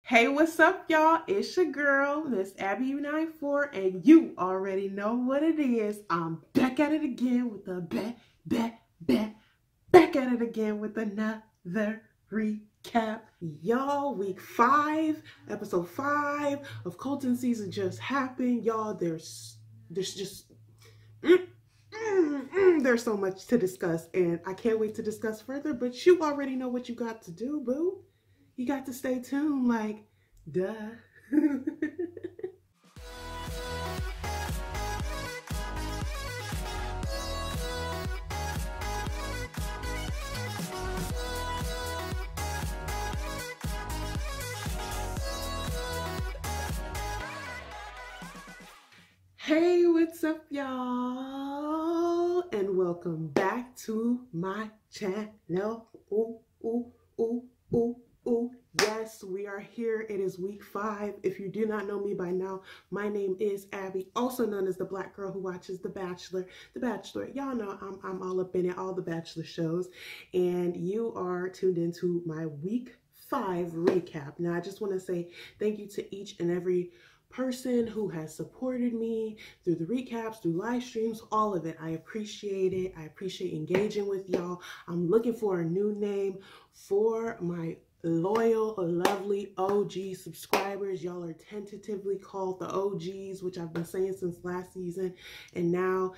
Hey, what's up, y'all? It's your girl, Miss Abby94, and you already know what it is. I'm back at it again with back at it again with another recap. Y'all, week 5, episode 5 of Colton season just happened. Y'all, there's just there's so much to discuss, and I can't wait to discuss further, but you already know what you got to do, boo. You got to stay tuned, like, duh. Hey, what's up, y'all? And welcome back to my channel. Yes, we are here. It is week 5. If you do not know me by now, my name is Abby, also known as the black girl who watches The Bachelor. The Bachelor, y'all know I'm all up in it, all the Bachelor shows, and you are tuned into my week 5 recap. Now, I just want to say thank you to each and every person who has supported me through the recaps, through live streams, all of it. I appreciate it. I appreciate engaging with y'all. I'm looking for a new name for my loyal, lovely OG subscribers. Y'all are tentatively called the OGs, which I've been saying since last season. And now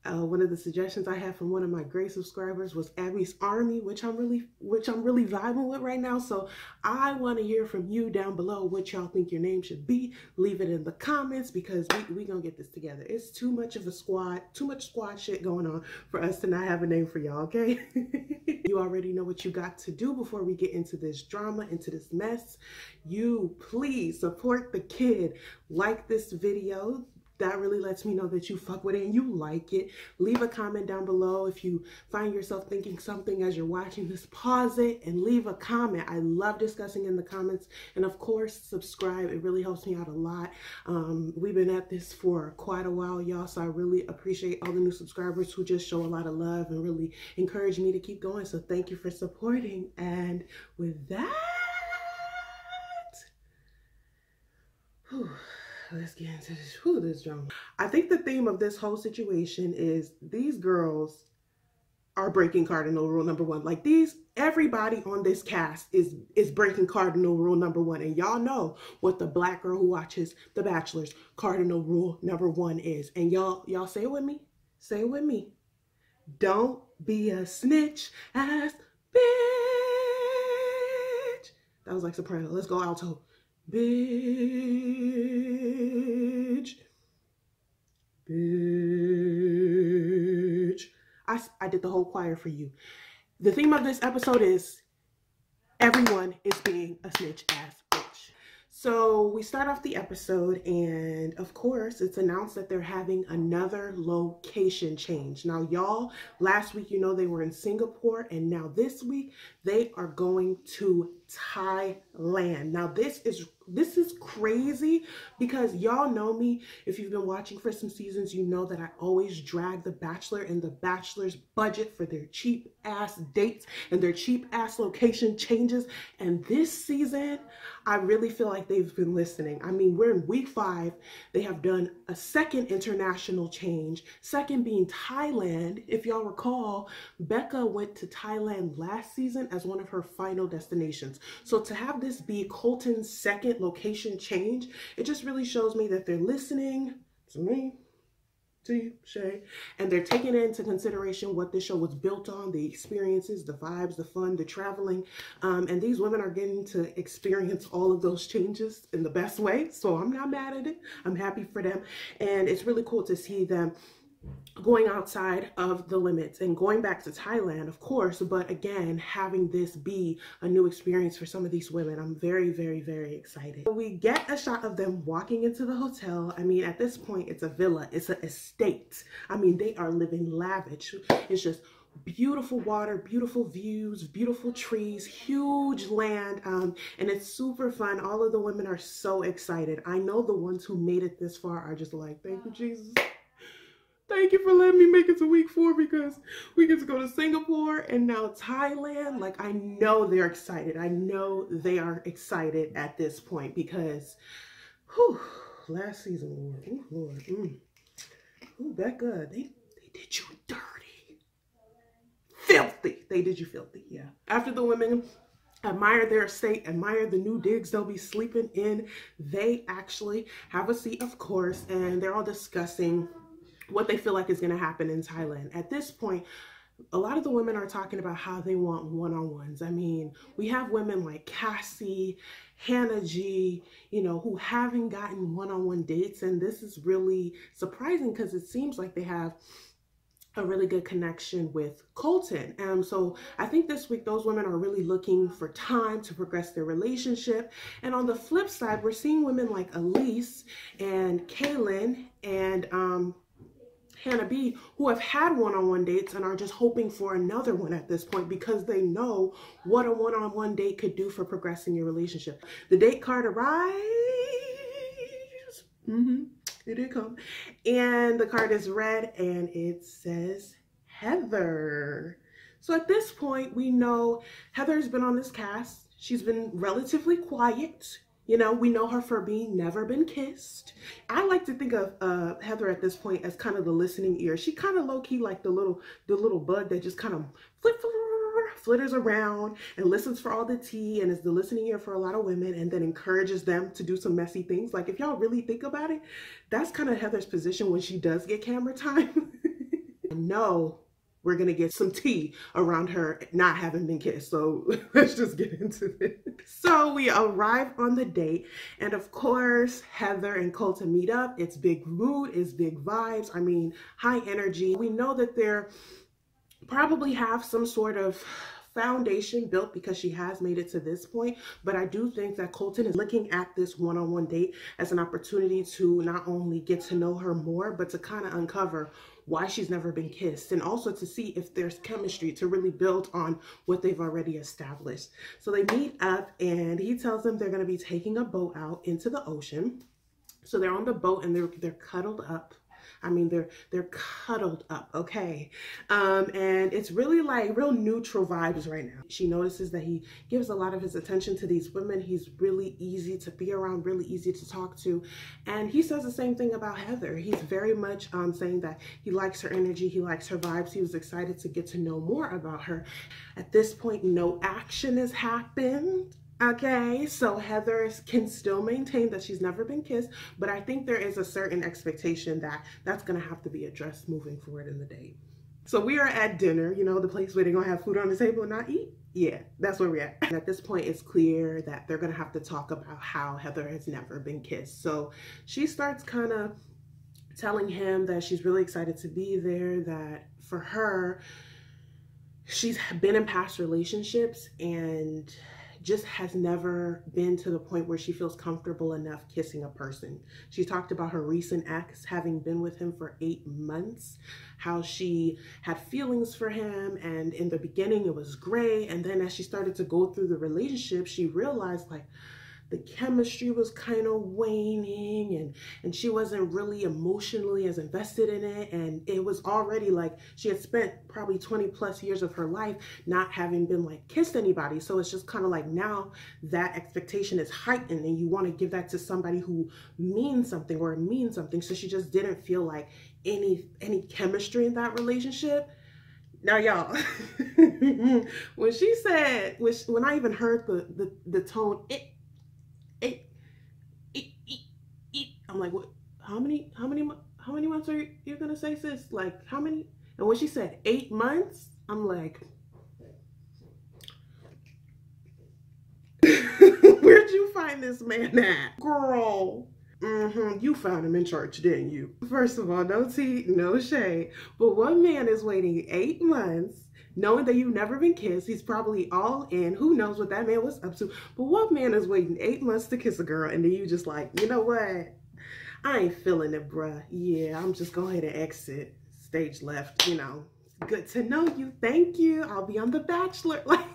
one of the suggestions I had from one of my great subscribers was Abby's Army, which I'm really vibing with right now. So I want to hear from you down below what y'all think your name should be. Leave it in the comments, because we gonna get this together. It's too much of a squad, too much squad shit going on for us to not have a name for y'all, okay? You already know what you got to do before we get into this drama, into this mess. You please support the kid. Like this video. That really lets me know that you fuck with it and you like it. Leave a comment down below. If you find yourself thinking something as you're watching this, pause it and leave a comment. I love discussing in the comments. And of course, subscribe. It really helps me out a lot. We've been at this for quite a while, y'all. So I really appreciate all the new subscribers who just show a lot of love and really encourage me to keep going. So thank you for supporting. And with that, let's get into this drama. I think the theme of this whole situation is these girls are breaking cardinal rule number 1. Like, everybody on this cast is breaking cardinal rule number 1. And y'all know what the black girl who watches The Bachelor's cardinal rule number 1 is. And y'all say it with me. Say it with me. Don't be a snitch ass bitch. That was like soprano. Let's go alto. Bitch. I did the whole choir for you. The theme of this episode is everyone is being a snitch ass bitch. So we start off the episode, and of course it's announced that they're having another location change. Now, y'all, last week, you know, they were in Singapore, and now this week they are going to Thailand. Now this is crazy, because y'all know me. If you've been watching for some seasons, you know that I always drag The Bachelor and The Bachelor's budget for their cheap ass dates and their cheap ass location changes. And this season, I really feel like they've been listening. I mean, we're in week 5. They have done a second international change, second being Thailand. If y'all recall, Becca went to Thailand last season as one of her final destinations. So to have this be Colton's second location change, it just really shows me that they're listening to me, to you, Shay, and they're taking into consideration what this show was built on, the experiences, the vibes, the fun, the traveling, and these women are getting to experience all of those changes in the best way. So I'm not mad at it. I'm happy for them, and it's really cool to see them going outside of the limits and going back to Thailand, of course, but again, having this be a new experience for some of these women. I'm very, very, very excited. We get a shot of them walking into the hotel. I mean, at this point, it's a villa, it's an estate. I mean, they are living lavish. It's just beautiful water, beautiful views, beautiful trees, huge land, and it's super fun. All of the women are so excited. I know the ones who made it this far are just like, thank you, Jesus. Thank you for letting me make it to week 4 because we get to go to Singapore and now Thailand. Like, I know they're excited. I know they are excited at this point because, whew, last season, Lord. Ooh, Lord. Ooh, Becca, they did you dirty. Filthy. They did you filthy, yeah. After the women admire their estate, admire the new digs they'll be sleeping in, they actually have a seat, of course, and they're all discussing what they feel like is going to happen in Thailand. At this point, a lot of the women are talking about how they want one-on-ones. I mean, we have women like Cassie, Hannah G, you know, who haven't gotten one-on-one dates. And this is really surprising because it seems like they have a really good connection with Colton. So I think this week those women are really looking for time to progress their relationship. And on the flip side, we're seeing women like Elyse and Kaylin and Hannah B, who have had one-on-one dates and are just hoping for another one at this point because they know what a one-on-one date could do for progressing your relationship. The date card arrives. It did come. And the card is red and it says Heather. So at this point, we know Heather's been on this cast. She's been relatively quiet. You know, we know her for being never been kissed. I like to think of Heather at this point as kind of the listening ear. She kind of low-key like the little bug that just kind of flitters around and listens for all the tea and is the listening ear for a lot of women and then encourages them to do some messy things. Like, if y'all really think about it, that's kind of Heather's position when she does get camera time. No. We're going to get some tea around her not having been kissed. So let's just get into it. So we arrive on the date. And of course, Heather and Colton meet up. It's big mood. It's big vibes. I mean, high energy. We know that they're probably have some sort of foundation built because she has made it to this point. But I do think that Colton is looking at this one-on-one date as an opportunity to not only get to know her more, but to kind of uncover why she's never been kissed, and also to see if there's chemistry to really build on what they've already established. So they meet up and he tells them they're going to be taking a boat out into the ocean. So they're on the boat and they're cuddled up. I mean, they're cuddled up, okay? And it's really like real neutral vibes right now. She notices that he gives a lot of his attention to these women. He's really easy to be around, really easy to talk to. And he says the same thing about Heather. He's very much saying that he likes her energy, he likes her vibes. He was excited to get to know more about her. At this point, no action has happened. Okay, so Heather can still maintain that she's never been kissed, but I think there is a certain expectation that that's going to have to be addressed moving forward in the date. So we are at dinner, you know, the place where they're going to have food on the table and not eat. Yeah, that's where we're at. And at this point, it's clear that they're going to have to talk about how Heather has never been kissed. So she starts kind of telling him that she's really excited to be there, that for her, she's been in past relationships and just has never been to the point where she feels comfortable enough kissing a person. She talked about her recent ex having been with him for 8 months, how she had feelings for him, and in the beginning it was great, and then as she started to go through the relationship, she realized like the chemistry was kind of waning and she wasn't really emotionally as invested in it, and it was already like she had spent probably 20 plus years of her life not having been like kissed anybody. So it's just kind of like now that expectation is heightened and you want to give that to somebody who means something or means something. So she just didn't feel like any chemistry in that relationship. Now y'all, when she said, when I even heard the tone, I'm like, what? How many months are you gonna say, sis? Like, how many? And when she said 8 months, I'm like, where'd you find this man at, girl? You found him in church, didn't you? First of all, no tea, no shade, but one man is waiting 8 months, knowing that you've never been kissed. He's probably all in. Who knows what that man was up to? But what man is waiting 8 months to kiss a girl, and then you just like, you know what? I ain't feeling it, bruh. Yeah, I'm just going to exit. Stage left, you know. Good to know you. Thank you. I'll be on The Bachelor. Like,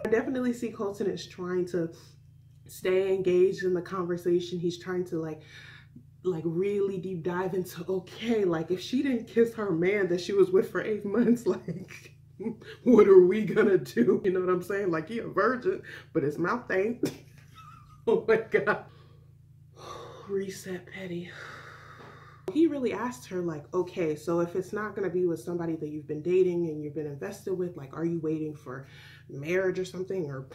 I definitely see Colton is trying to stay engaged in the conversation. He's trying to like like really deep dive into, okay, like if she didn't kiss her man that she was with for 8 months, like what are we gonna do? You know what I'm saying? Like, he a virgin, but his mouth ain't. Oh my God. Reset, petty. He really asked her, like, okay, so if it's not going to be with somebody that you've been dating and you've been invested with, like, are you waiting for marriage or something, or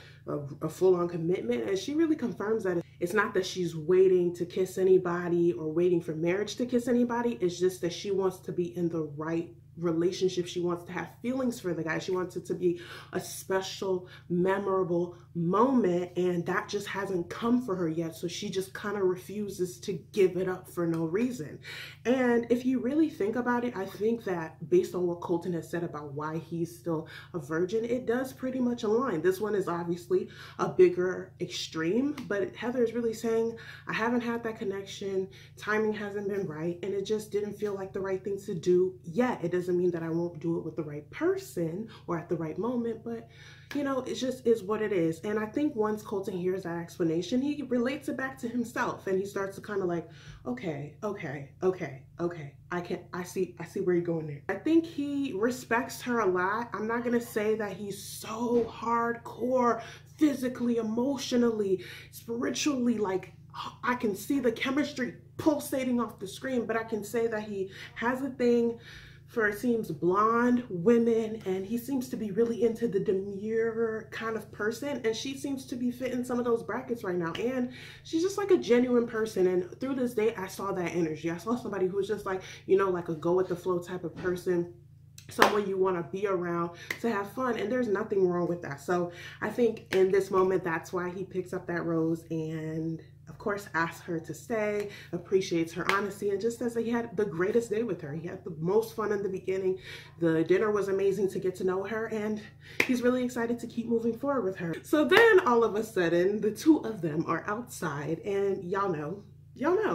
a full-on commitment? And she really confirms that it's not that she's waiting to kiss anybody or waiting for marriage to kiss anybody. It's just that she wants to be in the right relationship. She wants to have feelings for the guy. She wants it to be a special, memorable moment, and that just hasn't come for her yet. So she just kind of refuses to give it up for no reason. And if you really think about it, I think that based on what Colton has said about why he's still a virgin, it does pretty much align. This one is obviously a bigger extreme, but Heather is really saying, I haven't had that connection, timing hasn't been right, and it just didn't feel like the right thing to do yet. It doesn't mean that I won't do it with the right person or at the right moment, but you know, it just is what it is. And I think once Colton hears that explanation, he relates it back to himself, and he starts to kind of like, okay, I see where you're going there. I think he respects her a lot. I'm not gonna say that he's so hardcore physically, emotionally, spiritually, like I can see the chemistry pulsating off the screen, but I can say that he has a thing for, it seems, blonde women, and he seems to be really into the demure kind of person, and she seems to be fitting some of those brackets right now. And she's just like a genuine person, and through this date I saw that energy. I saw somebody who's just like, you know, like a go with the flow type of person, someone you want to be around to have fun, and there's nothing wrong with that. So I think in this moment, that's why he picks up that rose and of course asks her to stay, appreciates her honesty, and just says that he had the greatest day with her. He had the most fun in the beginning. The dinner was amazing to get to know her, and he's really excited to keep moving forward with her. So then all of a sudden, the two of them are outside, and y'all know,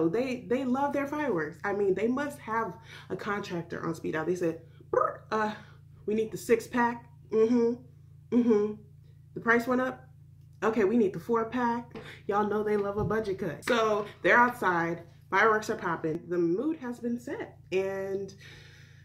they love their fireworks. I mean, they must have a contractor on speed dial. They said, we need the 6-pack. The price went up. Okay, we need the 4-pack. Y'all know they love a budget cut. So they're outside, fireworks are popping. The mood has been set, and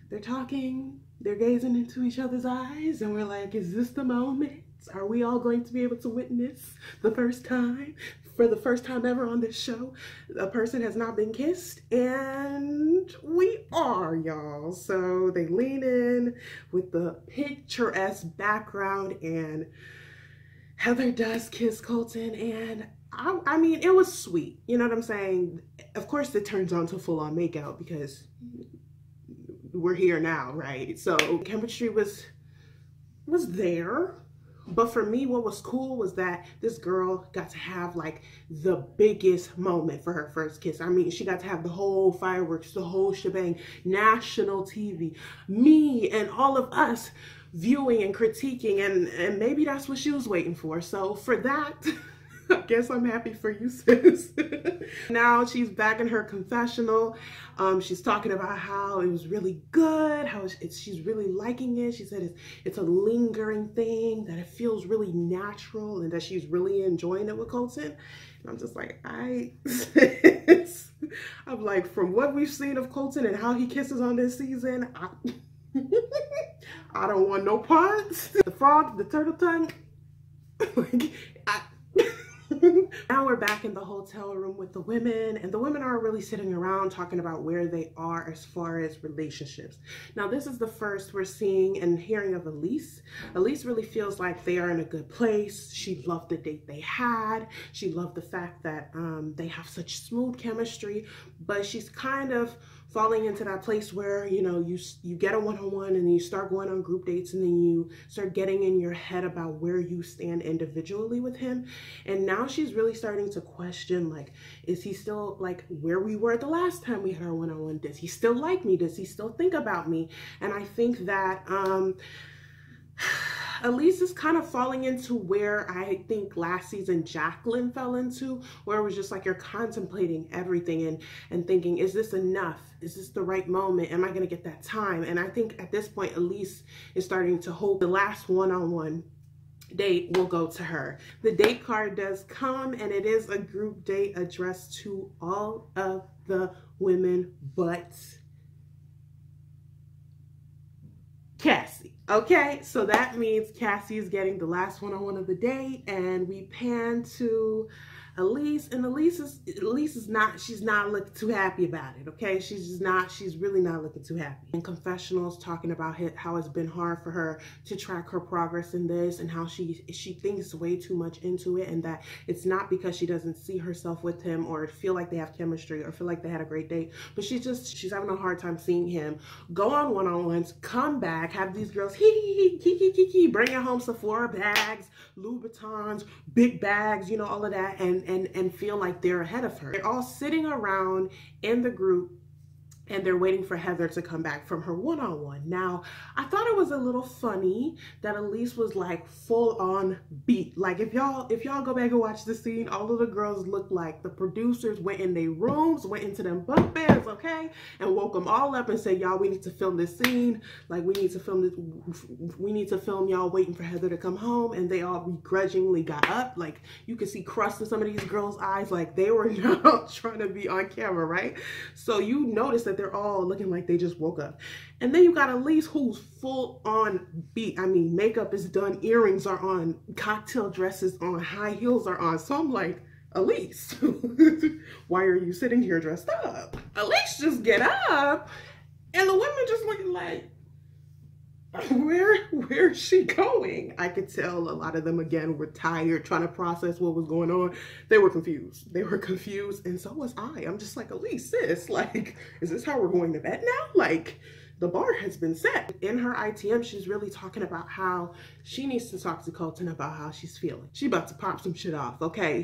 they're talking, they're gazing into each other's eyes, and we're like, is this the moment? Are we all going to be able to witness the first time, for the first time ever on this show, a person has not been kissed? And we are, y'all. So they lean in with the picturesque background, and Heather does kiss Colton, and I mean, it was sweet. You know what I'm saying? Of course, it turns on to full-on makeout because we're here now, right? So chemistry was there. But for me, what was cool was that this girl got to have like the biggest moment for her first kiss. I mean, she got to have the whole fireworks, the whole shebang, national TV, me and all of us viewing and critiquing, and maybe that's what she was waiting for. So for that, I guess I'm happy for you, sis. Now she's back in her confessional. She's talking about how it was really good, how she's really liking it. She said it's a lingering thing, that it feels really natural, and that she's really enjoying it with Colton. And I'm just like, I'm like, from what we've seen of Colton and how he kisses on this season, I don't want no parts. The frog, the turtle tongue. Now we're back in the hotel room with the women, and the women are really sitting around talking about where they are as far as relationships. Now this is the first we're seeing and hearing of Elyse. Elyse really feels like they are in a good place. She loved the date they had. She loved the fact that they have such smooth chemistry, but she's kind of falling into that place where, you know, you get a one-on-one, and then you start going on group dates, and then you start getting in your head about where you stand individually with him. And now she's really starting to question, like, is he still like where we were the last time we had our one-on-one? Does he still like me? Does he still think about me? And I think that Elyse is kind of falling into where I think last season Jacqueline fell into, where it was just like you're contemplating everything and thinking, is this enough? Is this the right moment? Am I going to get that time? And I think at this point, Elyse is starting to hold the last one-on-one date will go to her. The date card does come, and it is a group date addressed to all of the women but Cassie. Okay, so that means Cassie is getting the last one-on-one of the day, and we pan to Elyse, and Elyse is not, she's not looking too happy about it. Okay, she's really not looking too happy. In confessionals, talking about how it's been hard for her to track her progress in this, and how she thinks way too much into it, and that it's not because she doesn't see herself with him or feel like they have chemistry or feel like they had a great date, but she's having a hard time seeing him go on one-on-ones, come back, have these girls bringing home Sephora bags, Louboutins, big bags, you know, all of that, and feel like they're ahead of her. They're all sitting around in the group, and they're waiting for Heather to come back from her one-on-one. Now, I thought it was a little funny that Elyse was like full on beat. Like if y'all go back and watch the scene, all of the girls look like the producers went in their rooms, went into them bunk beds, okay, and woke them all up and said, y'all, we need to film this scene. Like we need to film this, we need to film y'all waiting for Heather to come home. And they all begrudgingly got up. Like you could see crust in some of these girls' eyes, like they were not trying to be on camera, right? So you notice that they're all looking like they just woke up. And then you got Elyse, who's full on beat. I mean, makeup is done, earrings are on, cocktail dresses on, high heels are on. So I'm like, Elyse, why are you sitting here dressed up? Elyse, just get up. And the women just looking like, where is she going? I could tell a lot of them, again, were tired, trying to process what was going on. They were confused. They were confused, and so was I. I'm just like, Elyse, sis, like, is this how we're going to bed now? Like, the bar has been set. In her ITM, she's really talking about how she needs to talk to Colton about how she's feeling. She about to pop some shit off, okay?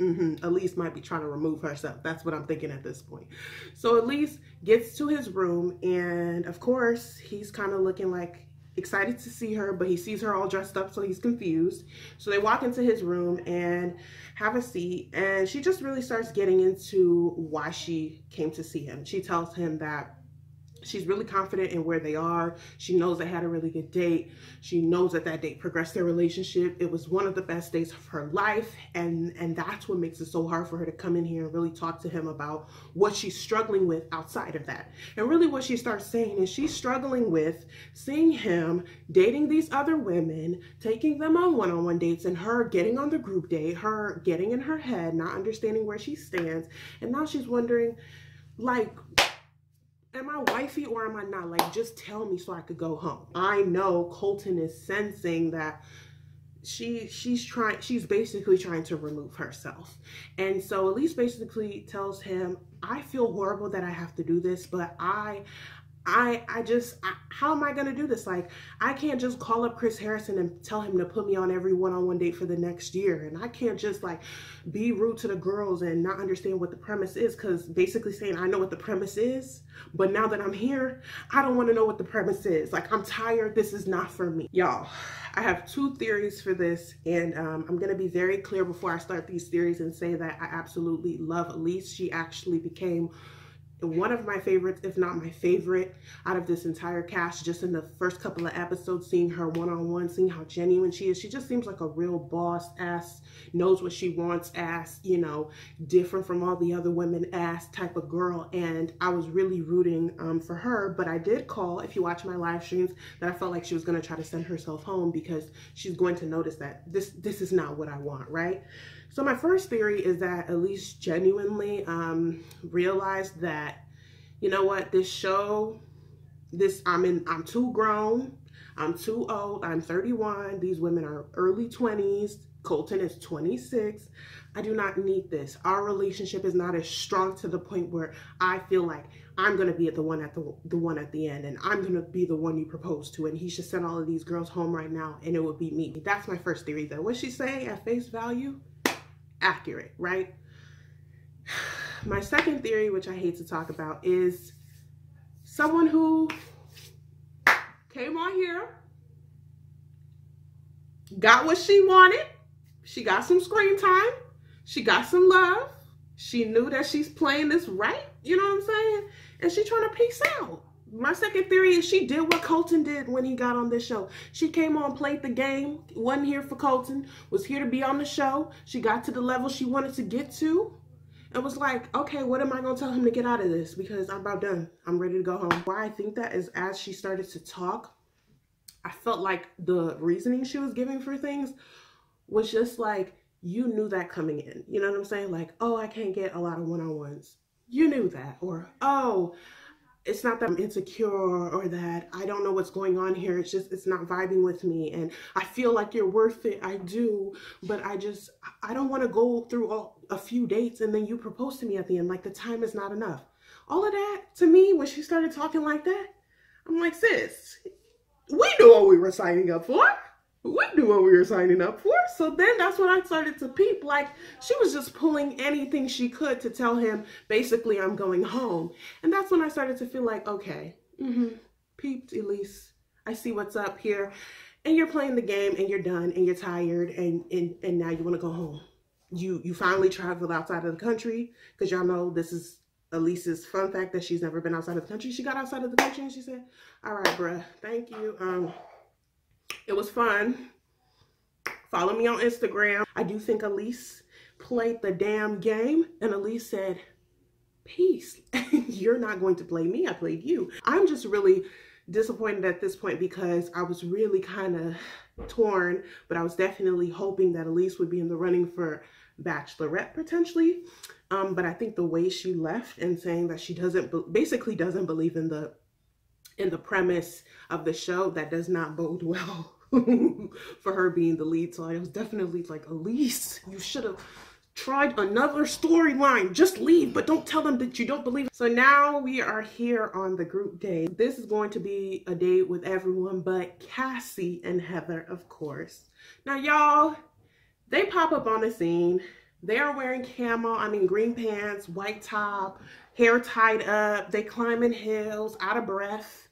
Elyse might be trying to remove herself. That's what I'm thinking at this point. So Elyse gets to his room, and of course, he's kind of looking like excited to see her, but he sees her all dressed up, so he's confused. So they walk into his room and have a seat, and she just really starts getting into why she came to see him. She tells him that she's really confident in where they are. She knows they had a really good date. She knows that that date progressed their relationship. It was one of the best days of her life. And that's what makes it so hard for her to come in here and really talk to him about what she's struggling with outside of that. And really what she starts saying is she's struggling with seeing him dating these other women, taking them on one-on-one dates, and her getting on the group date, her getting in her head, not understanding where she stands. And now she's wondering, like, am I wifey or am I not? Like, just tell me so I could go home. I know Colton is sensing that she's basically trying to remove herself. And so Elyse basically tells him, I feel horrible that I have to do this, but how am I going to do this? Like, I can't just call up Chris Harrison and tell him to put me on every one-on-one date for the next year. And I can't just like be rude to the girls and not understand what the premise is, because basically saying I know what the premise is, but now that I'm here, I don't want to know what the premise is. Like, I'm tired. This is not for me. Y'all, I have two theories for this, and I'm going to be very clear before I start these theories and say that I absolutely love Elyse. She actually became one of my favorites, if not my favorite, out of this entire cast. Just in the first couple of episodes, seeing her one-on-one, seeing how genuine she is. She just seems like a real boss ass, knows what she wants ass, you know, different from all the other women ass type of girl. And I was really rooting for her, but I did call, if you watch my live streams, that I felt like she was going to try to send herself home because she's going to notice that this is not what I want, right? So my first theory is that Elyse genuinely realized that, you know what, this show, I'm too grown, I'm too old, I'm 31, these women are early 20s, Colton is 26. I do not need this. Our relationship is not as strong to the point where I feel like I'm going to be the one at the end, and I'm going to be the one you propose to, and he should send all of these girls home right now, and it would be me. That's my first theory, though. What she's saying at face value, accurate, right? My second theory, which I hate to talk about, is someone who came on here, got what she wanted, she got some screen time, she got some love, she knew that she's playing this right, you know what I'm saying? And she's trying to peace out. My second theory is she did what Colton did when he got on this show. She came on, played the game, wasn't here for Colton, was here to be on the show. She got to the level she wanted to get to and was like, okay, what am I going to tell him to get out of this? Because I'm about done. I'm ready to go home. Why I think that is as she started to talk, I felt like the reasoning she was giving for things was just like, you knew that coming in. You know what I'm saying? Like, oh, I can't get a lot of one-on-ones. You knew that. Or, oh, it's not that I'm insecure or that I don't know what's going on here. It's just, it's not vibing with me. And I feel like you're worth it. I do. But I don't want to go through a few dates and then you propose to me at the end. Like the time is not enough. All of that to me, when she started talking like that, I'm like, sis, we knew what we were signing up for. We knew what we were signing up for. So then that's when I started to peep. Like, she was just pulling anything she could to tell him, basically, I'm going home. And that's when I started to feel like, okay, peeped, Elyse. I see what's up here. And you're playing the game and you're done and you're tired and now you want to go home. You finally traveled outside of the country, because y'all know this is Elyse's fun fact that she's never been outside of the country. She got outside of the country and she said, all right, bruh, thank you. It was fun. Follow me on Instagram. I do think Elyse played the damn game, and Elyse said, peace. You're not going to play me. I played you. I'm just really disappointed at this point because I was really kind of torn, but I was definitely hoping that Elyse would be in the running for Bachelorette potentially. But I think the way she left and saying that she basically doesn't believe in the premise of the show, that does not bode well for her being the lead. So I was definitely like, Elyse, you should have tried another storyline. Just leave, but don't tell them that you don't believe it. So now we are here on the group date. This is going to be a date with everyone but Cassie and Heather, of course. Now, y'all, they pop up on the scene. They are wearing green pants, white top, hair tied up. They climbing hills, out of breath.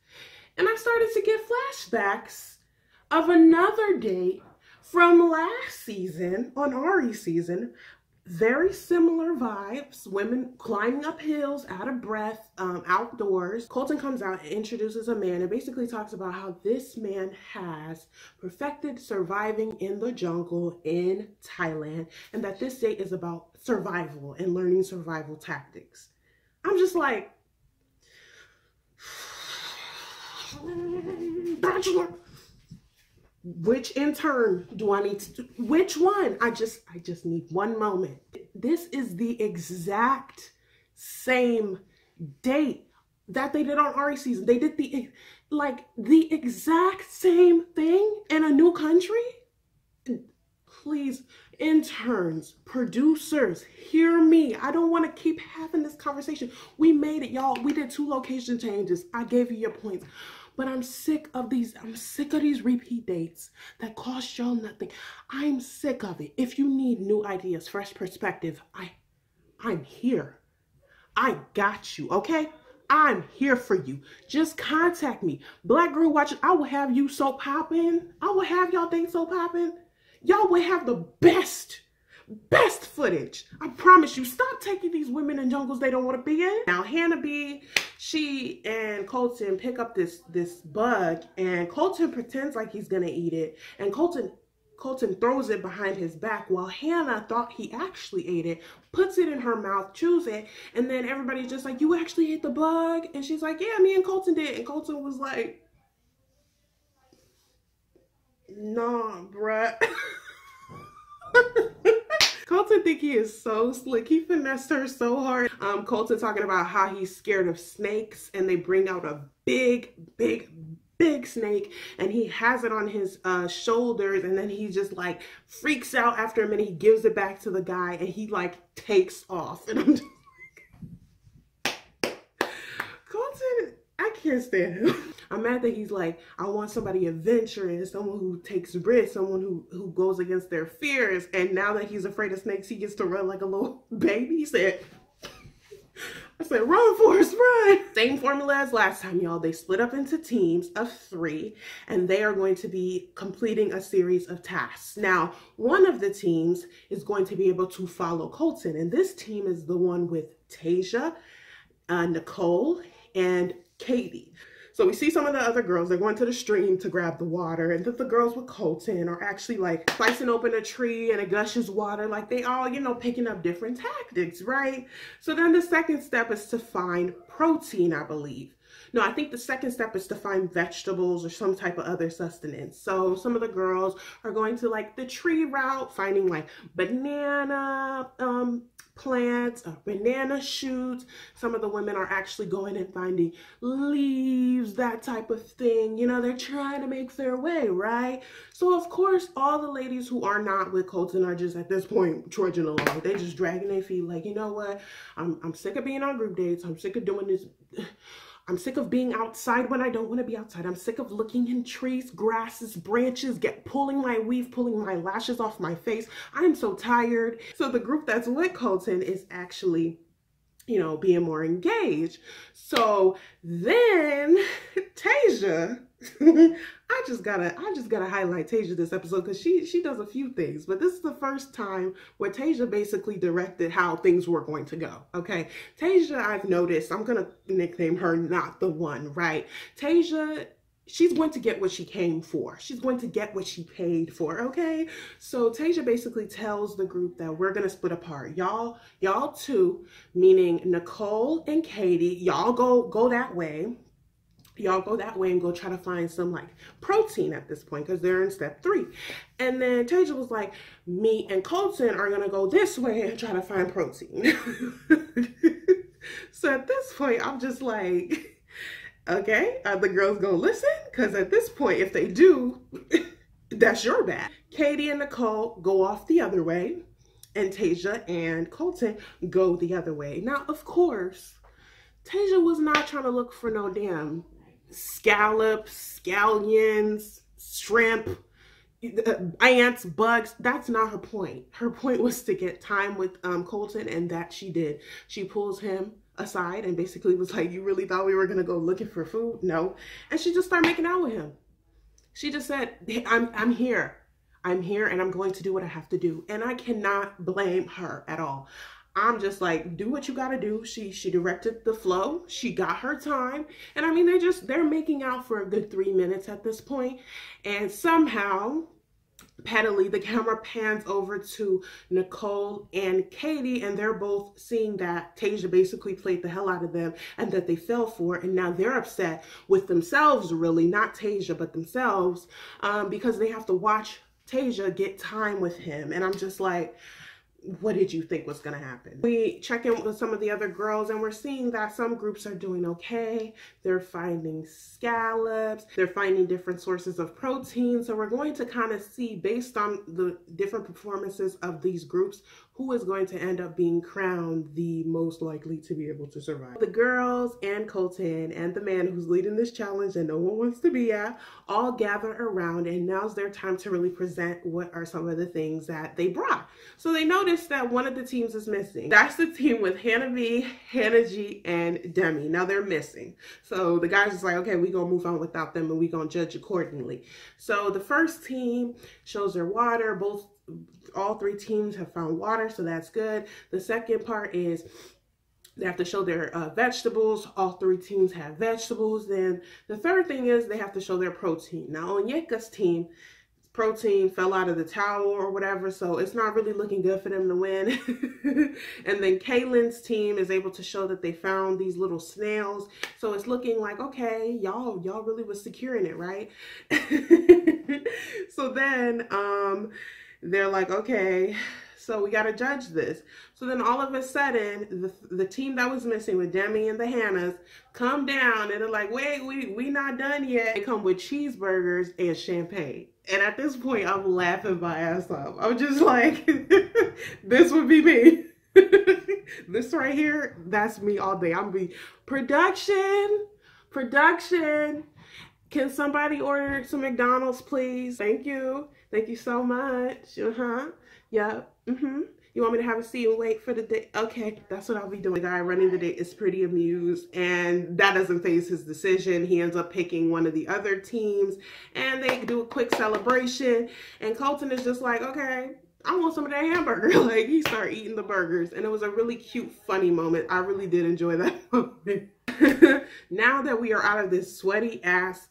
And I started to get flashbacks of another date from last season, on Ari's season. Very similar vibes, women climbing up hills, out of breath, outdoors. Colton comes out and introduces a man and basically talks about how this man has perfected surviving in the jungle in Thailand, and that this date is about survival and learning survival tactics. I'm just like, Bachelor, which intern do I need to do? Which one? I just need one moment. This is the exact same date that they did on Ari's season. They did the exact same thing in a new country. Please, interns, producers, hear me. I don't want to keep having this conversation. We made it, y'all. We did 2 location changes. I gave you your points. But I'm sick of these repeat dates that cost y'all nothing. I'm sick of it. If you need new ideas, fresh perspective, I'm here. I got you, okay? I'm here for you. Just contact me. Black Girl Watching, I will have you so popping. I will have y'all things so popping. Y'all will have the best footage. I promise you. Stop taking these women in jungles they don't want to be in. Now, Hannah B, she and Colton pick up this bug, and Colton pretends like he's gonna eat it, and Colton throws it behind his back while Hannah thought he actually ate it, puts it in her mouth, chews it, and then everybody's just like, you actually ate the bug? And she's like, yeah, me and Colton did. And Colton was like, nah, bruh. Colton think he is so slick. He finessed her so hard. Colton talking about how he's scared of snakes, and they bring out a big snake, and he has it on his shoulders, and then he just like freaks out after a minute. He gives it back to the guy, and he like takes off. And I'm just like, Colton, I can't stand him. I'm mad that he's like, I want somebody adventurous, someone who takes risks, someone who goes against their fears. And now that he's afraid of snakes, he gets to run like a little baby. I said, run, Forrest, run. Same formula as last time, y'all. They split up into teams of 3, and they are going to be completing a series of tasks. Now, one of the teams is going to be able to follow Colton, and this team is the one with Tasia, Nicole, and Katie. So we see some of the other girls, they're going to the stream to grab the water, and the girls with Colton are actually like slicing open a tree and it gushes water, like they all, you know, picking up different tactics, right? So then the second step is to find protein, I believe. No, I think the second step is to find vegetables or some type of other sustenance. So some of the girls are going to like the tree route, finding like banana plants, banana shoots. Some of the women are actually going and finding leaves, that type of thing. You know, they're trying to make their way, right? So of course, all the ladies who are not with Colton are just at this point trudging along. They're just dragging their feet like, you know what? I'm sick of being on group dates. I'm sick of doing this. I'm sick of being outside when I don't want to be outside. I'm sick of looking in trees, grasses, branches, pulling my weave, pulling my lashes off my face. I'm so tired. So the group that's with Colton is actually, you know, being more engaged. So then Tasia, I just gotta highlight Tasia this episode because she does a few things, but this is the first time where Tasia basically directed how things were going to go. Okay, Tasia, I've noticed, I'm gonna nickname her Not the One, right? Tasia, she's going to get what she came for. She's going to get what she paid for, okay? So Tasia basically tells the group that we're gonna split apart. Y'all two, meaning Nicole and Katie, y'all go that way. Y'all go that way and go try to find some like protein at this point because they're in step 3. And then Tasia was like, me and Colton are gonna go this way and try to find protein. So at this point, I'm just like, okay, are the girls gonna listen? Because at this point, if they do, that's your bad. Katie and Nicole go off the other way, and Tasia and Colton go the other way. Now, of course, Tasia was not trying to look for no damn scallops, scallions, shrimp, ants, bugs. That's not her point. Her point was to get time with Colton, and that she did. She pulls him aside and basically was like, you really thought we were gonna go looking for food? No. And she just started making out with him. She just said, I'm here and I'm going to do what I have to do. And I cannot blame her at all. I'm just like, do what you gotta do. She directed the flow. She got her time. And I mean, they're making out for a good 3 minutes at this point. And somehow, pettily, the camera pans over to Nicole and Katie, and they're both seeing that Tasia basically played the hell out of them and that they fell for it. And now they're upset with themselves, really, not Tasia, but themselves, because they have to watch Tasia get time with him. And I'm just like, what did you think was going to happen? We check in with some of the other girls and we're seeing that some groups are doing okay. They're finding scallops. They're finding different sources of protein. So we're going to kind of see, based on the different performances of these groups, who is going to end up being crowned the most likely to be able to survive. The girls and Colton and the man who's leading this challenge and no one wants to be at all gather around, and now's their time to really present what are some of the things that they brought. So they noticed that one of the teams is missing. That's the team with Hannah B, Hannah G, and Demi. Now they're missing. So the guys is like, okay, we're gonna move on without them and we're gonna judge accordingly. So the first team shows their water. All 3 teams have found water, so that's good. The second part is they have to show their vegetables. All 3 teams have vegetables. Then the third thing is they have to show their protein. Now on Yeka's team, protein fell out of the towel or whatever, so it's not really looking good for them to win. And then Kaylin's team is able to show that they found these little snails, so it's looking like, okay, y'all really was securing it, right? So then they're like, okay, so we got to judge this. So then all of a sudden, the team that was missing with Demi and the Hannahs come down and they're like, wait, we not done yet. They come with cheeseburgers and champagne. And at this point, I'm laughing my ass off. I'm just like, this would be me. This right here, that's me all day. I'm be production. Can somebody order some McDonald's, please? Thank you. Thank you so much. Yep. You want me to have a seat and wait for the date? Okay, that's what I'll be doing. The guy running the date is pretty amused, and that doesn't phase his decision. He ends up picking one of the other teams, and they do a quick celebration, and Colton is just like, okay, I want some of that hamburger. Like, he started eating the burgers, and it was a really cute, funny moment. I really did enjoy that moment. Now that we are out of this sweaty ass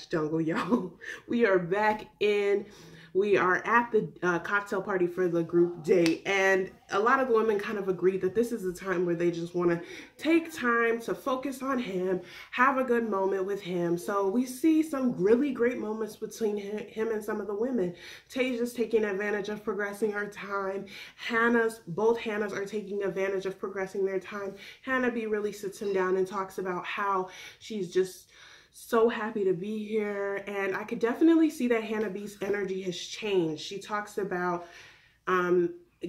jungle, y'all, we are back in. We are at the cocktail party for the group date, and a lot of the women kind of agreed that this is a time where they just want to take time to focus on him, have a good moment with him. So we see some really great moments between him and some of the women. Tasia's taking advantage of progressing her time. Both Hannahs are taking advantage of progressing their time. Hannah B really sits him down and talks about how she's just so happy to be here, and I could definitely see that Hannah B's energy has changed. She talks about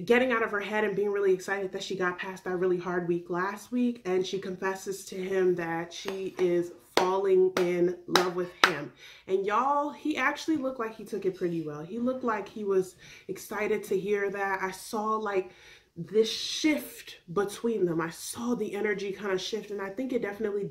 getting out of her head and being really excited that she got past that really hard week last week, and she confesses to him that she is falling in love with him. And y'all, he actually looked like he took it pretty well. He looked like he was excited to hear that. I saw like this shift between them. I saw the energy kind of shift, and I think it definitely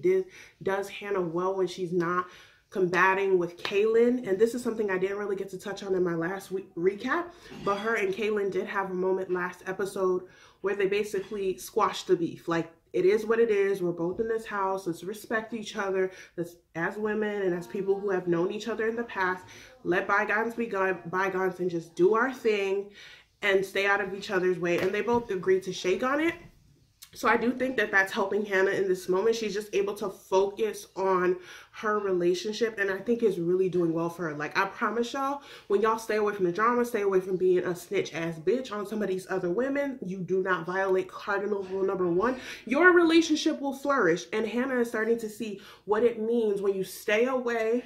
does Hannah well when she's not combating with Kaylin. And this is something I didn't really get to touch on in my last week recap, but her and Kaylin did have a moment last episode where they basically squashed the beef. Like, it is what it is. We're both in this house. Let's respect each other. Let's, as women and as people who have known each other in the past, let bygones be bygones and just do our thing and stay out of each other's way. And they both agreed to shake on it. So I do think that that's helping Hannah in this moment. She's just able to focus on her relationship, and I think it's really doing well for her. Like, I promise y'all, when y'all stay away from the drama, stay away from being a snitch ass bitch on some of these other women, you do not violate cardinal rule number 1, your relationship will flourish. And Hannah is starting to see what it means when you stay away,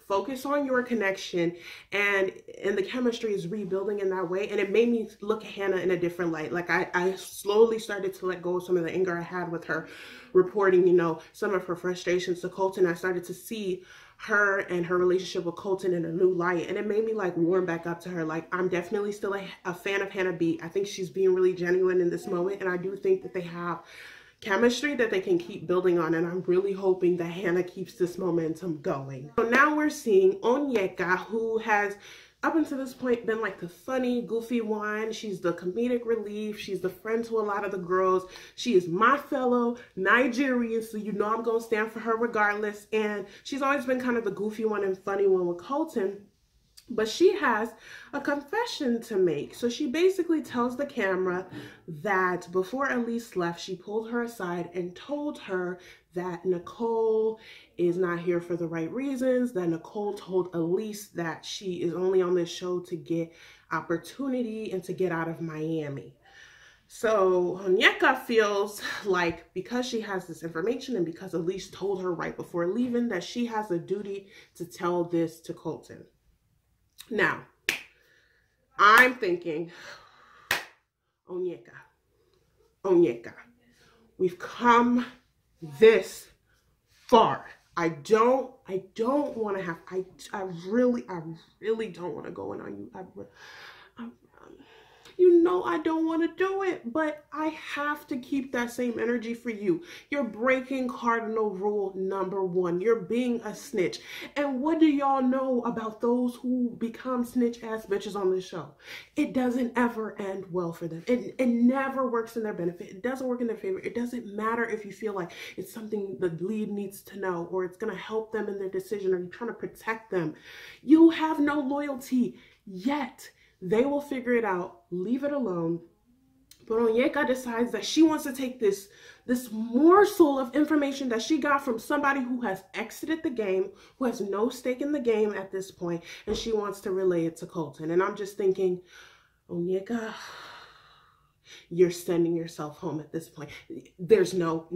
focus on your connection, and the chemistry is rebuilding in that way. And it made me look at Hannah in a different light. Like, I slowly started to let go of some of the anger I had with her reporting, you know, some of her frustrations to Colton. I started to see her and her relationship with Colton in a new light, and it made me like warm back up to her. Like, I'm definitely still a fan of Hannah B. I think she's being really genuine in this moment, and I do think that they have chemistry that they can keep building on, and I'm really hoping that Hannah keeps this momentum going. So now we're seeing Onyeka, who has up until this point been like the funny, goofy one. She's the comedic relief. She's the friend to a lot of the girls. She is my fellow Nigerian, so you know I'm gonna stand for her regardless. And she's always been kind of the goofy one and funny one with Colton. But she has a confession to make. So she basically tells the camera that before Elyse left, she pulled her aside and told her that Nicole is not here for the right reasons, that Nicole told Elyse that she is only on this show to get opportunity and to get out of Miami. So Onyeka feels like because she has this information and because Elyse told her right before leaving, that she has a duty to tell this to Colton. Now, I'm thinking, Onyeka, we've come this far. I don't want to have, I really don't want to go in on you. You know I don't want to do it, but I have to keep that same energy for you. You're breaking cardinal rule number 1. You're being a snitch. And what do y'all know about those who become snitch ass bitches on this show? It doesn't ever end well for them. It never works in their benefit. It doesn't work in their favor. It doesn't matter if you feel like it's something the lead needs to know or it's going to help them in their decision or you're trying to protect them. You have no loyalty yet. They will figure it out. Leave it alone. But Onyeka decides that she wants to take this morsel of information that she got from somebody who has exited the game, who has no stake in the game at this point, and she wants to relay it to Colton. And I'm just thinking, Onyeka, you're sending yourself home at this point. There's no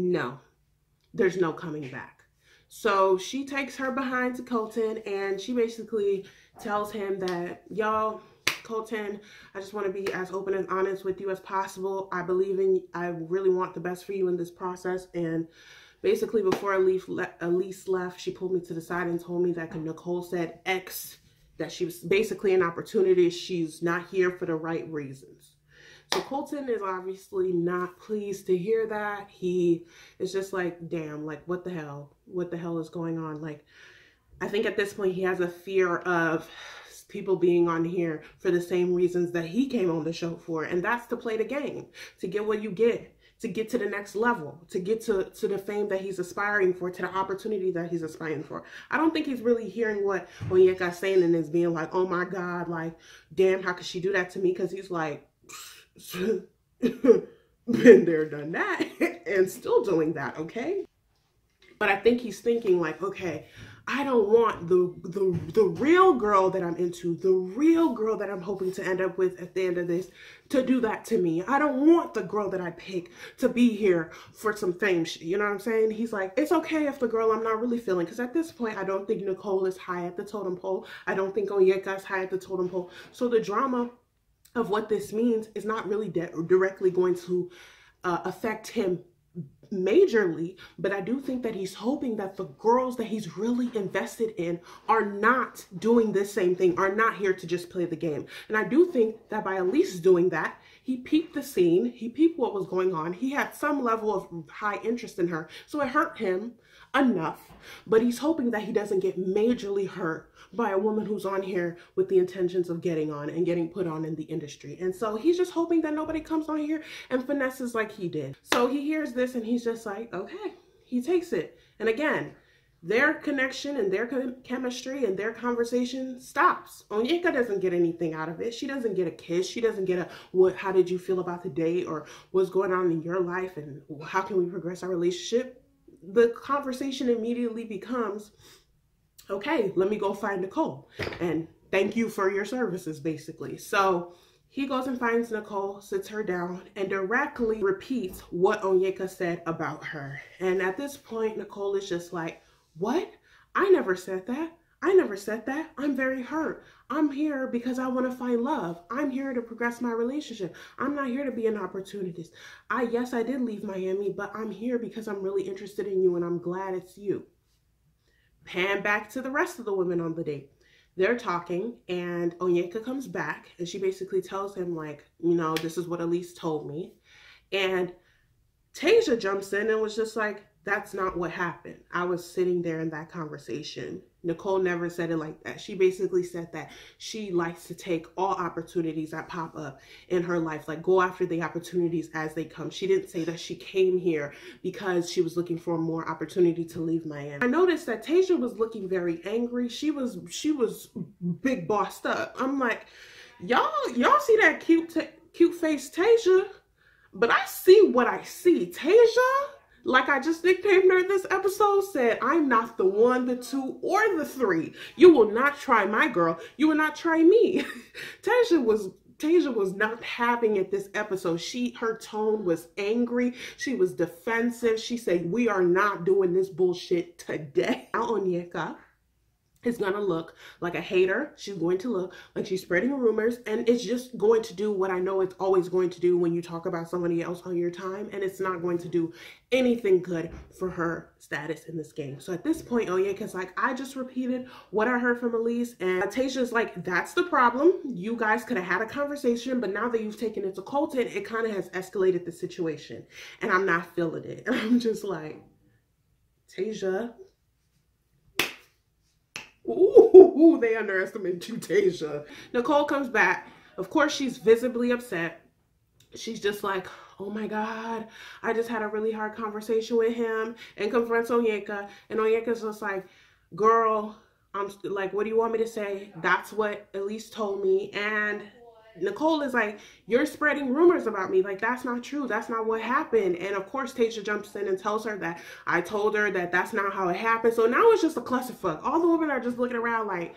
coming back. So she takes her behind to Colton, and she basically tells him that, y'all, Colton, I just want to be as open and honest with you as possible. I believe in you. I really want the best for you in this process. And basically before Elyse left, she pulled me to the side and told me that Nicole said X, that she was basically an opportunity. She's not here for the right reasons. So Colton is obviously not pleased to hear that. He is just like, damn, like, what the hell? What the hell is going on? Like, I think at this point he has a fear of people being on here for the same reasons that he came on the show for, and that's to play the game, to get what you get, to get to the next level, to get to the fame that he's aspiring for, to the opportunity that he's aspiring for. I don't think he's really hearing what Onyeka's saying and is being like, oh my God, like, damn, how could she do that to me? Because he's like, been there, done that, and still doing that, okay? But I think he's thinking like, okay, I don't want the real girl that I'm into, the real girl that I'm hoping to end up with at the end of this, to do that to me. I don't want the girl that I pick to be here for some fame shit. You know what I'm saying? He's like, it's okay if the girl I'm not really feeling, because at this point, I don't think Nicole is high at the totem pole. I don't think Onyeka's high at the totem pole. So the drama of what this means is not really directly going to affect him majorly, but I do think that he's hoping that the girls that he's really invested in are not doing this same thing, are not here to just play the game. And I do think that by Elyse doing that, he peeped the scene, he peeped what was going on, he had some level of high interest in her, so it hurt him enough, but he's hoping that he doesn't get majorly hurt by a woman who's on here with the intentions of getting on and getting put on in the industry. And so he's just hoping that nobody comes on here and finesses like he did. So he hears this and he's just like, okay, he takes it. And again, their connection and their chemistry and their conversation stops. Onyeka doesn't get anything out of it. She doesn't get a kiss. She doesn't get a, how did you feel about the date, or what's going on in your life and how can we progress our relationship? The conversation immediately becomes, okay, let me go find Nicole and thank you for your services, basically. So he goes and finds Nicole, sits her down, and directly repeats what Onyeka said about her. And at this point, Nicole is just like, what? I never said that. I never said that. I'm very hurt. I'm here because I want to find love. I'm here to progress my relationship. I'm not here to be an opportunist. Yes, I did leave Miami, but I'm here because I'm really interested in you and I'm glad it's you. Pan back to the rest of the women on the date. They're talking and Onyeka comes back and she basically tells him like, you know, this is what Elyse told me. And Tasia jumps in and was just like, that's not what happened. I was sitting there in that conversation. Nicole never said it like that. She basically said that she likes to take all opportunities that pop up in her life, like go after the opportunities as they come. She didn't say that she came here because she was looking for more opportunity to leave Miami. I noticed that Tasia was looking very angry. She was big bossed up. I'm like, y'all see that cute face Tasia, but I see what I see. Tasia, like I just nicknamed her this episode, said, I'm not the one, the two, or the three. You will not try my girl. You will not try me. Tasia was not having it this episode. Her tone was angry. She was defensive. She said, we are not doing this bullshit today. Now Onyeka is going to look like a hater. She's going to look like she's spreading rumors, and it's just going to do what I know it's always going to do when you talk about somebody else on your time, and it's not going to do anything good for her status in this game. So at this point, Onyeka's like, I just repeated what I heard from Elyse, and Tasia's like, that's the problem. You guys could have had a conversation, but now that you've taken it to Colton, it kind of has escalated the situation, and I'm not feeling it. And I'm just like, Tasia, ooh, they underestimate you, Tasia. Nicole comes back. Of course, she's visibly upset. She's just like, oh my God, I just had a really hard conversation with him, and confronts Onyeka. And Onyeka's just like, girl, I'm like, what do you want me to say? That's what Elyse told me. And Nicole is like, you're spreading rumors about me. Like, that's not true. That's not what happened. And of course, Tasia jumps in and tells her that I told her that that's not how it happened. So now it's just a clusterfuck. All the women are just looking around like,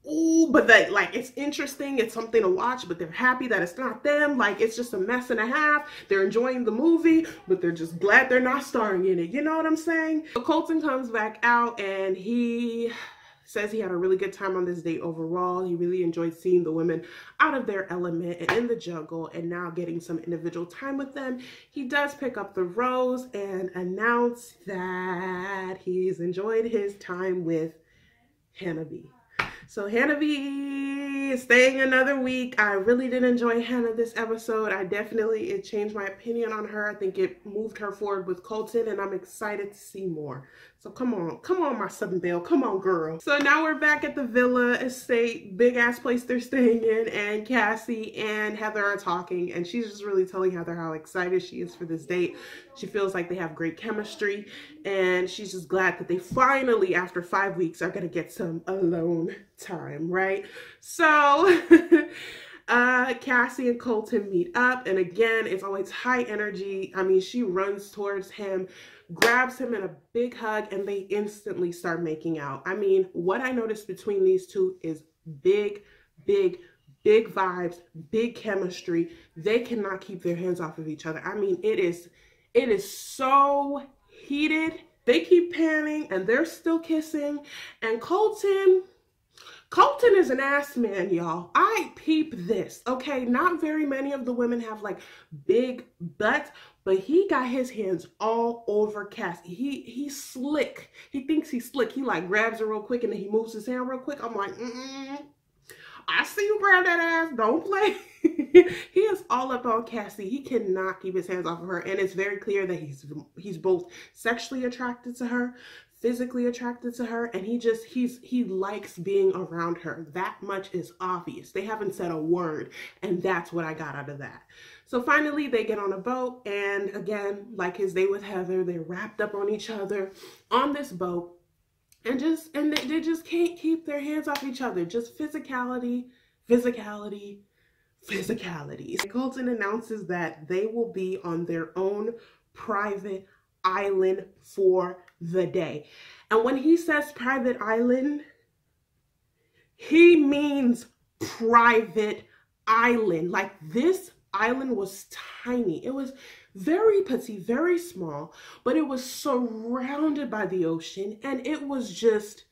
ooh, but like, it's interesting. It's something to watch, but they're happy that it's not them. Like, it's just a mess and a half. They're enjoying the movie, but they're just glad they're not starring in it. You know what I'm saying? So Colton comes back out and he says he had a really good time on this date overall. He really enjoyed seeing the women out of their element and in the jungle, and now getting some individual time with them. He does pick up the rose and announce that he's enjoyed his time with Hannah B. So Hannah B is staying another week. I really did enjoy Hannah this episode. It changed my opinion on her. I think it moved her forward with Colton, and I'm excited to see more. So come on, my Southern Belle, come on, girl. So now we're back at the villa estate, big ass place they're staying in, and Cassie and Heather are talking, and she's just really telling Heather how excited she is for this date. She feels like they have great chemistry, and she's just glad that they finally, after 5 weeks, are gonna get some alone time, right? So Cassie and Colton meet up, and again, it's always high energy. I mean, she runs towards him, grabs him in a big hug, and they instantly start making out. I mean, what I noticed between these two is big vibes, big chemistry. They cannot keep their hands off of each other. I mean, it is so heated. They keep panning and they're still kissing. And Colton is an ass man, y'all. I peep this, okay? Not very many of the women have like big butts, but he got his hands all over Cassie. He's slick. He thinks he's slick. He like grabs her real quick and then he moves his hand real quick. I'm like, I see you grab that ass. Don't play. He is all up on Cassie. He cannot keep his hands off of her. And it's very clear that he's both sexually attracted to her, physically attracted to her, and he likes being around her. That much is obvious. They haven't said a word, and that's what I got out of that. So finally they get on a boat, and again, like his day with Heather, they're wrapped up on each other on this boat, and they just can't keep their hands off each other. Just physicality. Colton announces that they will be on their own private island for the day. And when he says private island, he means private island. Like, this island was tiny. It was very petite, very small, but it was surrounded by the ocean, and it was just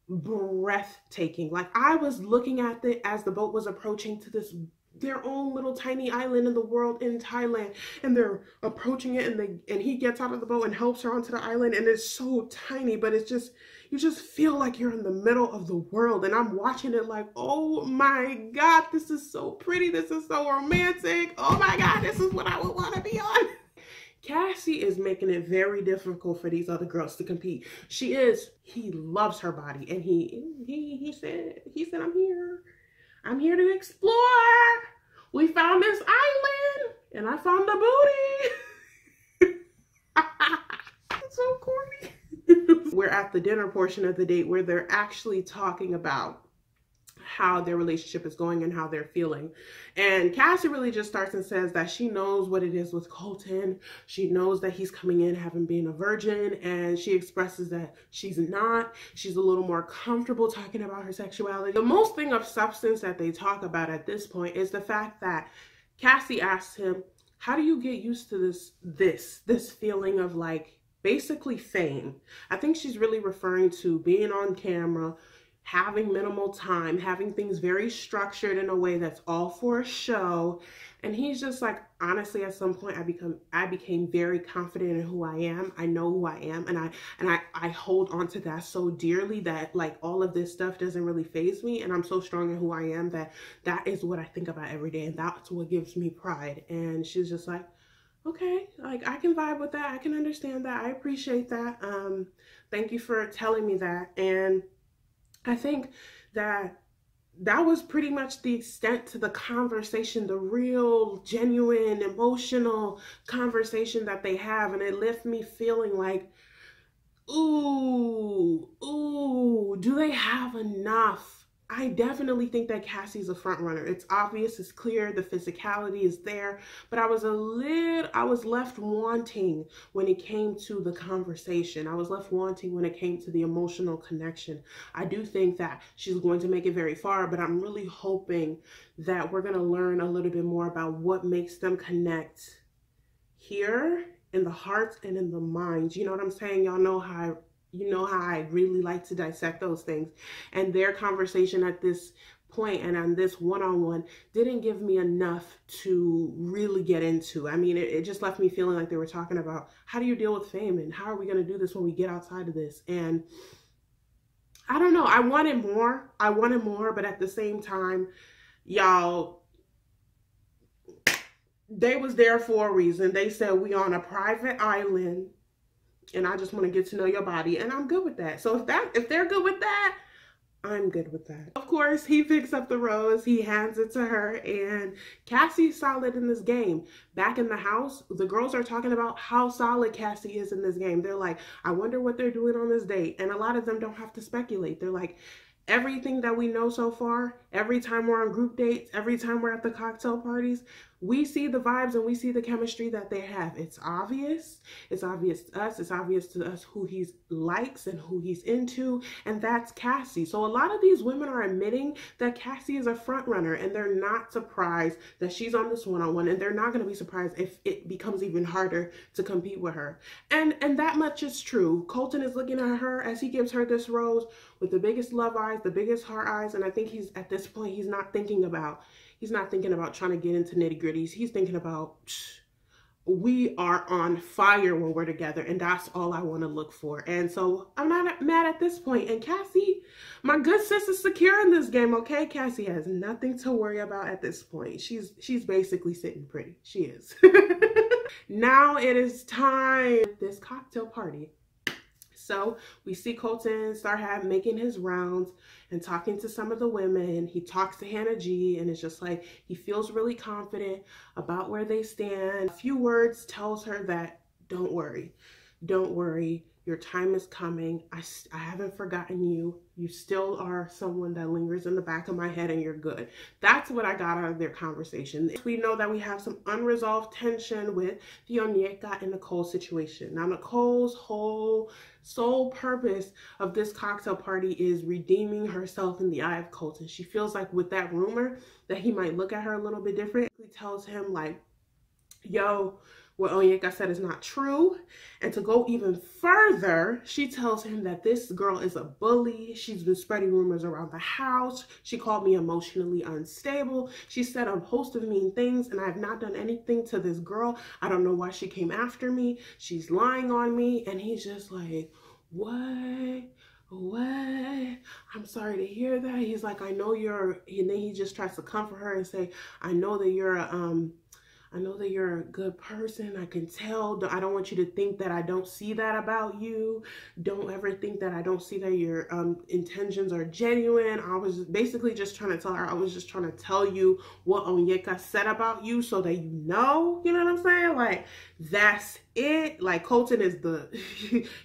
breathtaking. Like, I was looking at it as the boat was approaching to their own little tiny island in the world in Thailand, and they're approaching it, and he gets out of the boat and helps her onto the island, and it's so tiny, but it's just, you just feel like you're in the middle of the world. And I'm watching it like, oh my God, this is so pretty, this is so romantic, oh my God, this is what I would want to be on. Cassie is making it very difficult for these other girls to compete. He loves her body, and he said, I'm here to explore. We found this island, and I found the booty. It's so corny. We're at the dinner portion of the date where they're actually talking about how their relationship is going and how they're feeling. And Cassie really just starts and says that she knows what it is with Colton. She knows that he's coming in having been a virgin, and she expresses that she's not. She's a little more comfortable talking about her sexuality. The most thing of substance that they talk about at this point is the fact that Cassie asks him, how do you get used to this feeling of like basically fame? I think she's really referring to being on camera, having minimal time, having things very structured in a way that's all for a show. And he's just like, honestly, at some point I became very confident in who I am. I know who I am, and I hold on to that so dearly that like all of this stuff doesn't really faze me, and I'm so strong in who I am that is what I think about every day, and that's what gives me pride. And she's just like, okay, like I can vibe with that. I can understand that. I appreciate that. Thank you for telling me that. And I think that was pretty much the extent to the conversation, the real, genuine, emotional conversation that they have. And it left me feeling like, ooh, do they have enough? I definitely think that Cassie's a front runner. It's obvious, it's clear, the physicality is there, but I was left wanting when it came to the conversation. I was left wanting when it came to the emotional connection. I do think that she's going to make it very far, but I'm really hoping that we're going to learn a little bit more about what makes them connect here in the hearts and in the minds. You know what I'm saying? Y'all know how I really like to dissect those things. And their conversation at this point and on this one-on-one didn't give me enough to really get into. I mean, it just left me feeling like they were talking about, how do you deal with fame, and how are we going to do this when we get outside of this? And I don't know. I wanted more, but at the same time, y'all, they was there for a reason. They said, we on a private island, and I just want to get to know your body, and I'm good with that. So if they're good with that, I'm good with that. Of course, he picks up the rose, he hands it to her, and Cassie's solid in this game. Back in the house, the girls are talking about how solid Cassie is in this game. They're like, I wonder what they're doing on this date. And a lot of them don't have to speculate. They're like, everything that we know so far, every time we're on group dates, every time we're at the cocktail parties, we see the vibes and we see the chemistry that they have. It's obvious. It's obvious to us. It's obvious to us who he likes and who he's into, and that's Cassie. So a lot of these women are admitting that Cassie is a front runner, and they're not surprised that she's on this one-on-one, and they're not going to be surprised if it becomes even harder to compete with her. And that much is true. Colton is looking at her as he gives her this rose with the biggest love eyes, the biggest heart eyes, and I think he's at this point, he's not thinking about trying to get into nitty-gritties. He's thinking about, we are on fire when we're together, and that's all I want to look for. And so I'm not mad at this point. And Cassie, my good sis, is secure in this game, okay? Cassie has nothing to worry about at this point. She's basically sitting pretty. She is. Now it is time for this cocktail party. So we see Colton start making his rounds and talking to some of the women. He talks to Hannah G, and it's just like he feels really confident about where they stand. A few words tells her that don't worry, your time is coming. I haven't forgotten you. You still are someone that lingers in the back of my head, and you're good. That's what I got out of their conversation. We know that we have some unresolved tension with the Onyeka and Nicole situation. Now, Nicole's whole sole purpose of this cocktail party is redeeming herself in the eye of Colton. She feels like with that rumor that he might look at her a little bit different. He tells him like, yo, what Onyeka said is not true. And to go even further, she tells him that this girl is a bully. She's been spreading rumors around the house. She called me emotionally unstable. She said a host of mean things, and I have not done anything to this girl. I don't know why she came after me. She's lying on me. And he's just like, what? I'm sorry to hear that. He's like, I know you're, and then he just tries to comfort her and say, I know that you're a good person. I can tell. I don't want you to think that I don't see that about you. Don't ever think that I don't see that your intentions are genuine. I was basically just trying to tell her, I was just trying to tell you what Onyeka said about you so that you know what I'm saying? Like, that's it. Like, Colton is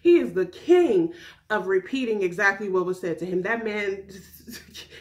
he is the king of repeating exactly what was said to him. That man,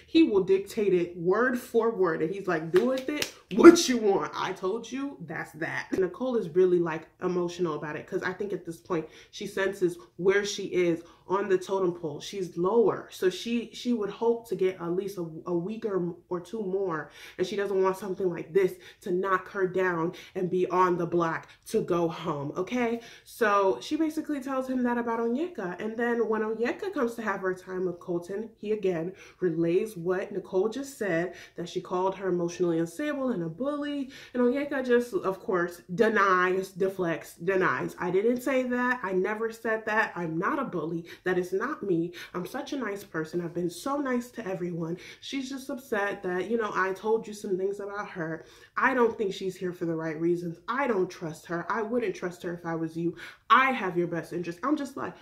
he will dictate it word for word, and he's like, do with it what you want. I told you, that's that. And Nicole is really like emotional about it, because I think at this point she senses where she is on the totem pole. She's lower, so she would hope to get at least a week or two more, and she doesn't want something like this to knock her down and be on the block to go home. Okay, so she basically tells him that about Onyeka, and then when Onyeka comes to have her time with Colton, he again relays what Nicole just said, that she called her emotionally unstable and a bully, and Onyeka just, of course, denies, deflects, denies. I didn't say that. I never said that. I'm not a bully. That is not me. I'm such a nice person. I've been so nice to everyone. She's just upset that, I told you some things about her. I don't think she's here for the right reasons. I don't trust her. I wouldn't trust her if I was you. I have your best interest. I'm just like,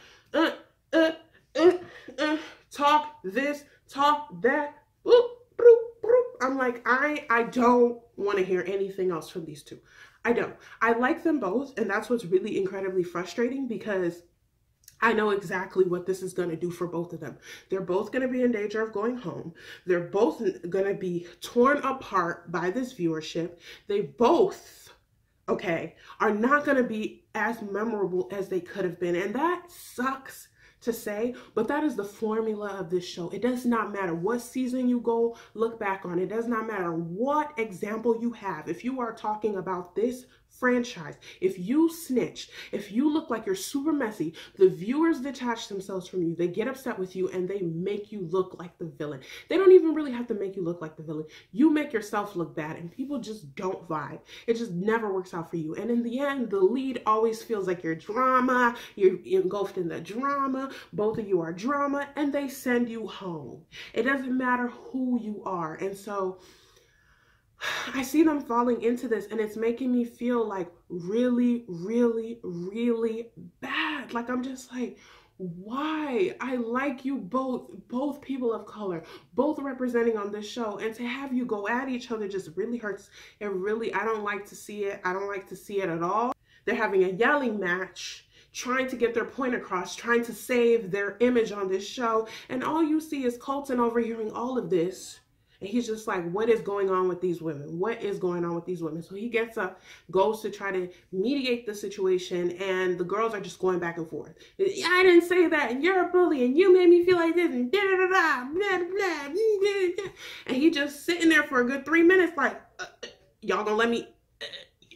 talk this, talk that. I'm like, I don't want to hear anything else from these two. I don't. I like them both, and that's what's really incredibly frustrating, because I know exactly what this is going to do for both of them. They're both going to be in danger of going home. They're both going to be torn apart by this viewership. They both, are not going to be as memorable as they could have been. And that sucks to say, but that is the formula of this show. It does not matter what season you go look back on. It does not matter what example you have. If you are talking about this franchise, if you snitch, if you look like you're super messy, the viewers detach themselves from you. They get upset with you and they make you look like the villain. They don't even really have to make you look like the villain. You make yourself look bad, and people just don't vibe. It just never works out for you. And in the end, the lead always feels like you're drama. You're engulfed in the drama. Both of you are drama, and they send you home. It doesn't matter who you are. And so I see them falling into this, and it's making me feel like really, really, really bad. mad. Like, I'm just like, why? I like you both people of color, both representing on this show, and to have you go at each other just really hurts. It really, I don't like to see it. I don't like to see it at all. They're having a yelling match, trying to get their point across, trying to save their image on this show, and all you see is Colton overhearing all of this. And he's just like, what is going on with these women? What is going on with these women? So he gets up, goes to try to mediate the situation, and the girls are just going back and forth. I didn't say that, and you're a bully, and you made me feel like this, and da-da-da-da, blah-blah-blah. And he just sitting there for a good 3 minutes like, y'all gonna let me,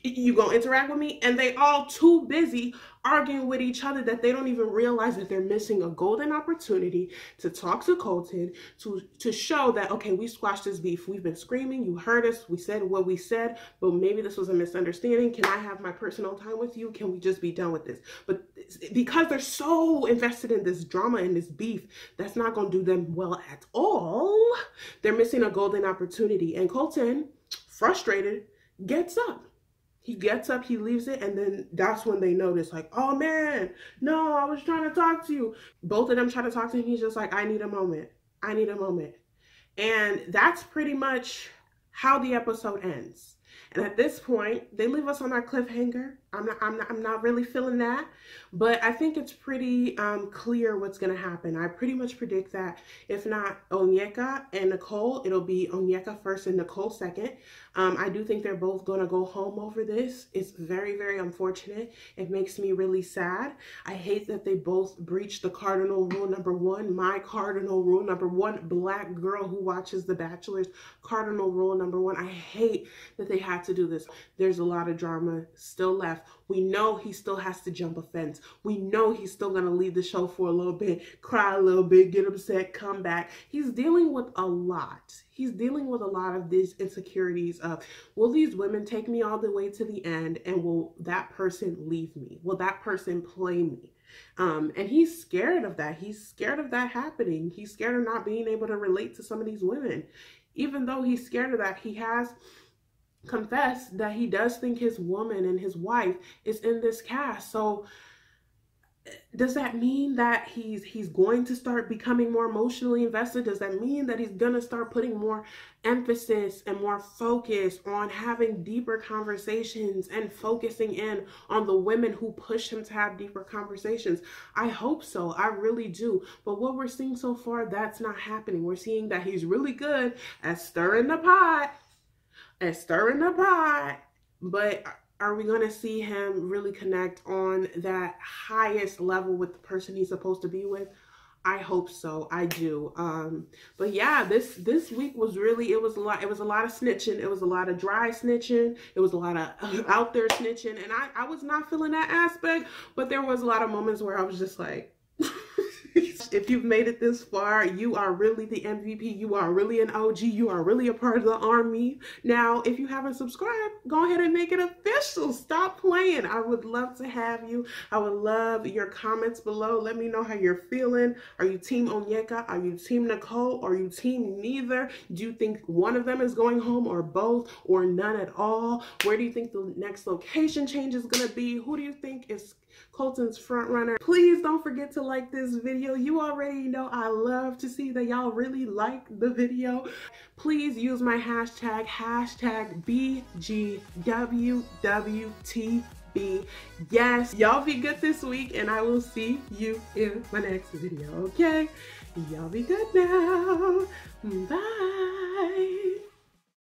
you gonna interact with me? And they all too busy arguing with each other that they don't even realize that they're missing a golden opportunity to talk to Colton, to show that, okay, we squashed this beef. We've been screaming, you heard us, we said what we said, but maybe this was a misunderstanding. Can I have my personal time with you? Can we just be done with this? But because they're so invested in this drama and this beef, that's not gonna do them well at all. They're missing a golden opportunity. And Colton, frustrated, gets up. He gets up, he leaves it, and then that's when they notice, like, oh man, no, I was trying to talk to you. Both of them try to talk to him. He's just like, I need a moment. I need a moment. And that's pretty much how the episode ends. And at this point, they leave us on our cliffhanger. I'm not really feeling that, but I think it's pretty clear what's gonna happen. I pretty much predict that if not Onyeka and Nicole, it'll be Onyeka first and Nicole second. I do think they're both gonna go home over this. It's very, very unfortunate. It makes me really sad. I hate that they both breached the cardinal rule number one, my cardinal rule number one, Black girl who watches The Bachelor's cardinal rule number one. I hate that they had to do this. There's a lot of drama still left. We know he still has to jump a fence. We know he's still gonna leave the show for a little bit, cry a little bit, get upset, come back. He's dealing with a lot. He's dealing with a lot of these insecurities of, will these women take me all the way to the end, and will that person leave me? Will that person play me? And he's scared of that. He's scared of that happening. He's scared of not being able to relate to some of these women. Even though he's scared of that, he has confessed that he does think his woman and his wife is in this cast. So does that mean that he's going to start becoming more emotionally invested? Does that mean that he's gonna start putting more emphasis and more focus on having deeper conversations and focusing in on the women who push him to have deeper conversations? I hope so. I really do. But what we're seeing so far, that's not happening. We're seeing that he's really good at stirring the pot. But are we going to see him really connect on that highest level with the person he's supposed to be with? I hope so. I do. But yeah, this week was really, it was a lot of snitching. It was a lot of dry snitching. It was a lot of out there snitching. And I was not feeling that aspect, but there was a lot of moments where I was just like, if you've made it this far, you are really the MVP. You are really an OG. You are really a part of the army. Now, if you haven't subscribed, go ahead and make it official. Stop playing. I would love to have you. I would love your comments below. Let me know how you're feeling. Are you team Onyeka? Are you team Nicole? Are you team neither? Do you think one of them is going home, or both, or none at all? Where do you think the next location change is going to be? Who do you think is Colton's front runner? Please don't forget to like this video. You already know I love to see that y'all really like the video. Please use my hashtag BGWWTB. Yes, y'all be good this week, and I will see you in my next video, okay? Y'all be good now. Bye.